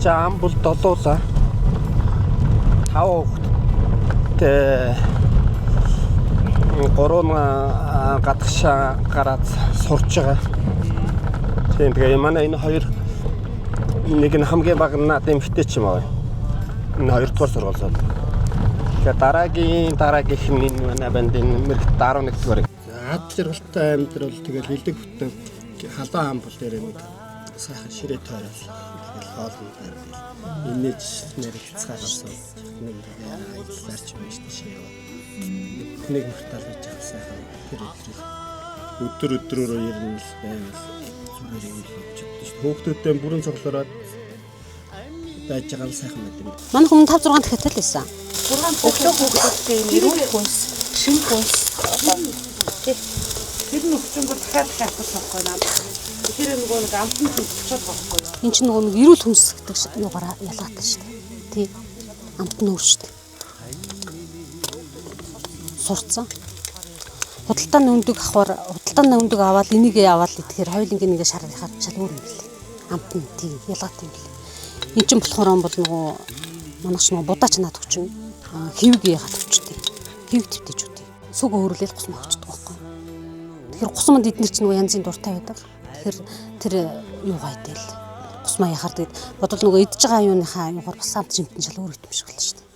ам бол долуулаа. 5 хүүхэдтэй 3 гадагшаа гараад сурч байгаа. Тийм тэгээ манай энэ хоёр нэг нь хамгийн бага надад эмэгтэй ч юм аа. Энэ 2 дугаар сургуулиуд. Тэгээ дараагийн хэмнэн манай бандын мэрэгт 11 дугаар. Ад жаргалтай амьдрал тэгэл элэг бүтэн халуун ам бол дээр нэг сайхан ширээ тойрол. Тэгэл хоолны байрлал. Инээж нэрэлцгаагаас нэг аяллаарч байж тийшээ яваа. Нэг мөртал байж байгаа сайхан тэр өдрөөр ерөн л байвал зүгээр юм л болчихдоо шүү. Хүүхдүүдтэй бүрэн цоглороод байж байгаа нь сайхан байд юм. Манай хүн 5 6 дахиад л байсан. 6 өглөө хүүхдүүдтэй нэрүүл хүнс, шин хүнс. Тэр нөхцөнгөө дахиад авахгүй наад. Тэр нөгөө нэг амтны төлөвчөд байхгүй. Энд чинь нөгөө нэг эрүүл хүнс гэдэг юугаараа ялгаатай шүү дээ. Тий. Амт нь өөрчтэй. Сурцсан. Худалдааны өндөг аваад энийг аваад идэхээр хоёулынгийн нэгэ шарахаар чал өөр юм билээ. Амт нь тий ялгаатай юм билээ. Энд чинь болохоор бол нөгөө манайч нөгөө будаач наад өгчнө. Хивгээ хатвчтэй. Хив твтэж үтэй. Сүг өөрлөл гусмаа өгчдөг байхгүй. Тэгэхээр гусманд эднэр чинь нөгөө янзын дуртай байдаг. Тэгэхээр тэр юугаа идэл. Гусмаа яхаар тэгээд бодвол нөгөө идж байгаа юуныхаа юугаар бас амт жимтэн шал өөр юм шиг болно шүү дээ.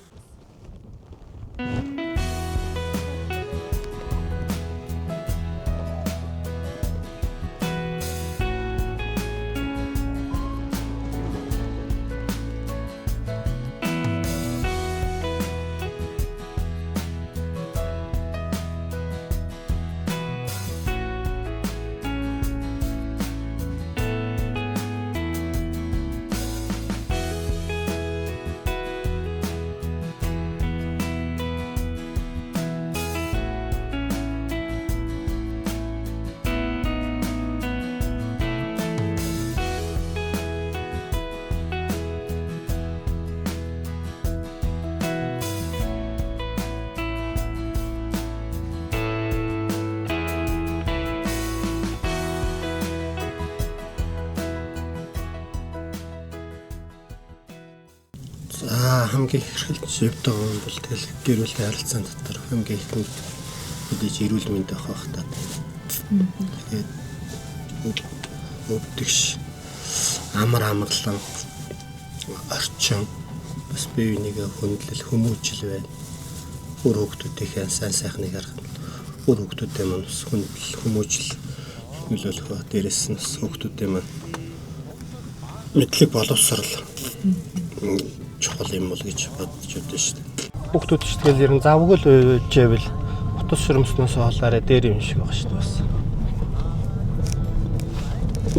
Хамгийн хэрхэлж явдаг юм бол тэгэл гэр бүлийн харилцаан дотор хамгийн ихэнд мэдээж эрүүл мэндийн хавахтаа. Тэгээд өдөгш амар амгалан орчин бас бие бинийгээ хөндлөл хүмүүжил байна. Өөр хүүхдүүдийнхээ сайн сайхныг харах. Өөр хүүхдүүдээ маань хөндлөл хүмүүжил нөлөөлөх. Дээрээс нь хүүхдүүдээ маань мэдлэг боловсрал чухал юм бол гэж бодож байна шүү дээ. Хүүхдүүд ч тэгэл ер нь завгүй л үйжээвэл утас шүрмснээс хоолаараа дээр юм шиг байгаа шүү дээ бас.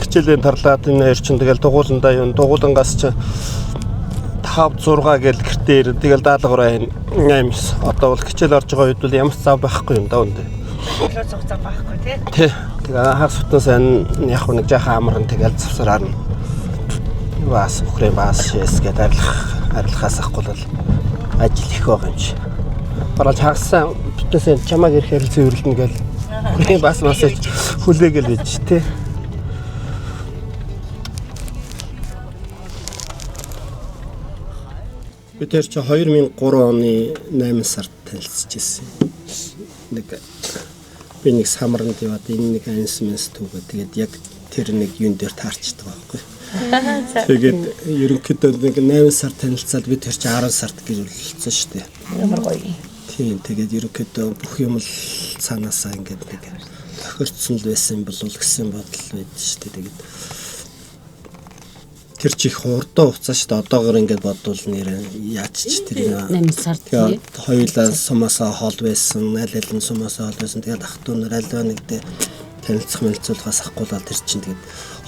Хичээлийн тарлаад энэ хоёр чинь тэгэл дугууландаа юу дугуулангаас ч 5 6 гээл гэртээ ирэн тэгэл даалгавраа 8 9 одоо бол хичээл орж байгаа үед бол ямар зав байхгүй юм да үндэ. Өглөө зав байхгүй тий. Тэгээ хагас утсан сайн яг нэг жаахан амархан тэгэл завсараар нь бас өхрөө бас шээс гэдэг арилахаас ахгүй бол ажил их байгаа юм чи. Бараг хагасаа бүтээсээ чамааг ирэхээр л цэвэрлэнэ гэл. Өхрөө бас хүлээгээл байж тий. Би тэр чи 2003 оны 8 сард танилцж ирсэн. Нэг би нэг самранд яваад энэ нэг ансмэнс түүгээ тэгээд яг тэр нэг юун дээр таарчдаг байхгүй. Тэгээд ерөнхийдөө нэг 8 сар танилцаад би тэр чи 10 сард гэрүүлсэн шүү дээ. Ямар гоё. Тийм тэгээд ерөнхийдөө бүх юм л цаанаасаа ингээд нэг тохирцсон л байсан болов гэсэн бодол байдаг шүү дээ. Тэгээд тэр чи их хурдан хугацаа шүү дээ. Одоогоор ингээд бодвол нэр яаж ч тэр 8 сар тий. Хоёулаа сумасаа хол байсан, аль аль нь сумасаа хол байсан. Тэгээд ах トゥ нар альва нэгдээ танилцах мэлцүүлгээс ахгуулаад тэр чинь тэгээд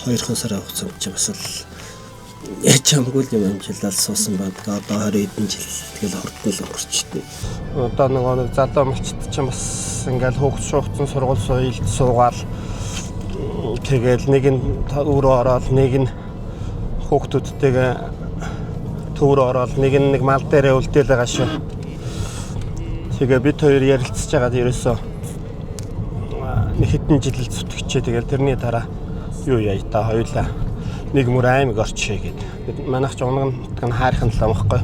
2 сарын хугацаанд чи бас л ячамгүй юм амжилтал суусан баг. Одоо 20 хэдэн жил тэгэл хурдан л өнгөрчтөө. Одоо нэг залуу малчд ч бас ингээл хөөгч шуугцсан сургууль соёлд суугаал тэгэл нэг нь өөрөө ороод нэг нь хүүхдүүдтэйгээ төвөр ороод нэг нь нэг мал дээрээ үлдээл байгаа шүү. Тэгээ бид хоёр ярилцж байгаад ерөөсөө нэг хэдэн жил зүтгэжээ тэгэл тэрний дараа юу яа та хоёулаа нэг мөр аймаг орчие гэдэг. Манайх ч унган хайрхан л амахгүй.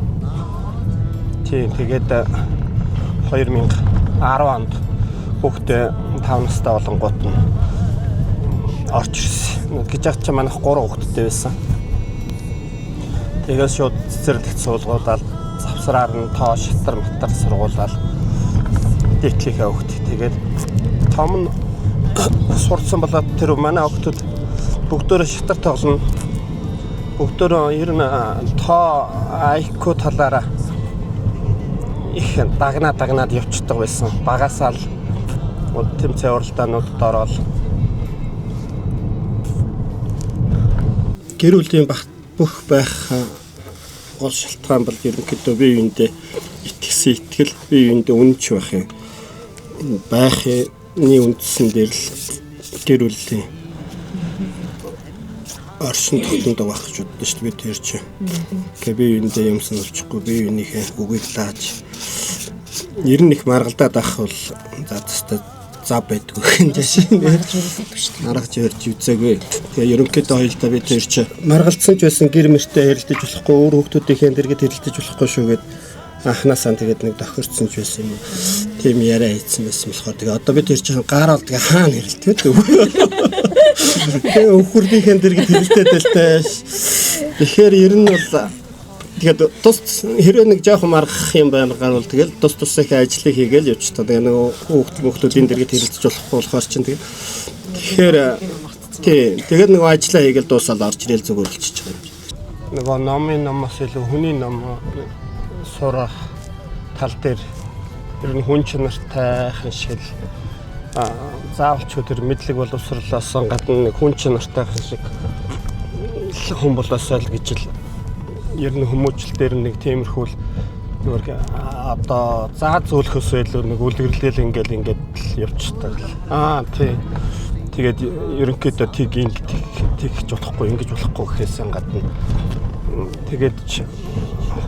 Тийм тэгээд 2010 онд хүүхдээ 5 настай болонгууд нь орж ирсэн. Гэж яах чинь манайх 3 хүүхэдтэй байсан. Тэгээд шууд цэцэрлэгт суулгуулаад завсраар нь тоо шатар матар сургуулаад дээдлийнхээ хүүхд. Тэгээд том нь сурцсан болоод тэр манай хүүхдүүд бүгдөө шатар тоглоно. Бүгдөө ер нь тоо IQ талаараа их дагнаад явцдаг байсан. Багасаа л тэмцээн уралдаануудад ороод гэр бүлийн бүх байх гол шалтгаан бол ерөнхийдөө бие биендээ итгэсэн итгэл, бие биендээ үнэнч байх юм. Байхны үндсэн дээр л гэр бүлийн оршин тогтнод байх гэж боддоо шүү дээ бид тэр чинь. Гэхдээ бие биендээ юм сануулчихгүй бие биенийхээ үгийг лааж ер нь их маргалдаад авах бол зав байдгүй юм жишээ нь аргаж өрж үзээгүй. Тэгээ ерөнхийдөө хоёулаа би тэр чи маргалдсан ч байсан гэр мөртөө хэрэлдэж болохгүй өөр хүүхдүүдийнхээ дэргэд хэрэлдэж болохгүй шүү гэд анханасаа тэгээд нэг тохирцсон ч байсан юм. Тийм яриа хийсэн байсан болохоор тэгээ одоо би тэр чи гаарал тэгээ хаана хэрэлдэг вэ? Тэгээ хүүхдийнхээ дэргэд хэрэлдээд байлтай. Тэгэхээр ер нь бол тэгээд тус хэрэг нэг жоохон маргах юм байна гарвал тэгэл тусах ажлыг хийгээл явж та. Тэгээ нэг хүүхдүүдийн дэргэд хэрэлдэж болохоор чинь тэгэхээр тэгээд нэг ажлаа хийгээл дуусаад орж ирэл зүгээр болчихж байгаа юм. Нөгөө номоос илүү хүний ном сурах тал дээр ер нь хүн чанартай шиг заавалч өдөр мэдлэг боловсруулаас гадна нэг хүн чанартай шиг хүн болоосоо л гэж л ер нь хүмүүжил дээр нэг тиймэрхүү нэг одоо заа зөөлөхөөс илүү нэг үлгэрлэл ингээд явчихдаг. Тийм. Тэгээд ерөнхийдөө тэгж болохгүй ингэж болохгүй гэхээс гадна тэгээд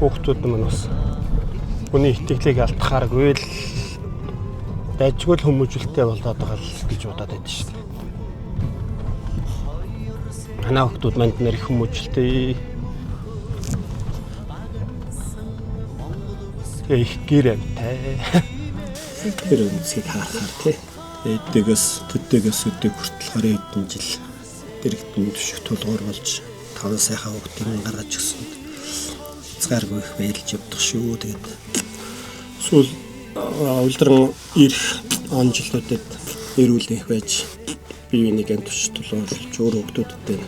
хүүхдүүд маань бас хүний итгэлийг алдахааргүй л дайжгүй л хүмүүжүүлэлтэй болоод байгаа л гэж бодоод байдаг шүү дээ. Манай хүүхдүүд манд нэр их хүмүүжүүлэлтэй их гэрэнтэй. Тэр үнсийг харахаар тий. Тэдгээс өдөө хүртэл 20 хэдэн жил дэрэгдэн төшөх тулгуур болж 5 сайхан хүүхдийн гаргаж өгсөн. Цааргүй их баярлж явдаг шүү. Тэгээд сүүл улдран ирэх он жилүүдэд эрүүл их байж бие бинийгээ төш тулгуурлаж өөр хүүхдүүдтэй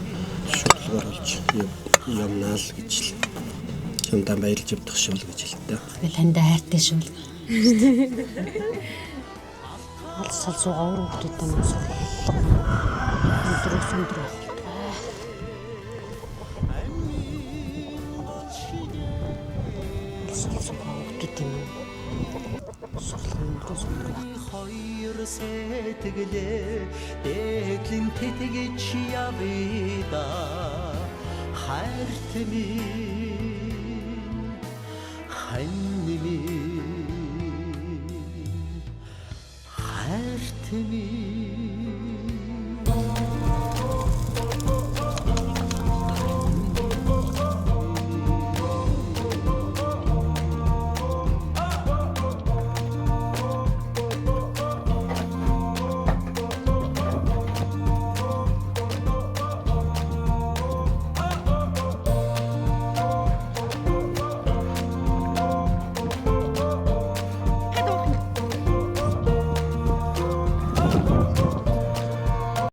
тулгуур болж юмнаа л гэж л чамдаа баярлж явдаг шүү л гэж хэлдэг. Би танд хайртай шүү. Алсал суугаа өөр хүүхдүүдтэй маань суух. Өдрөөр Хоёр сэтгэлээ дэглэн тэтгэж явъя да хайрт минь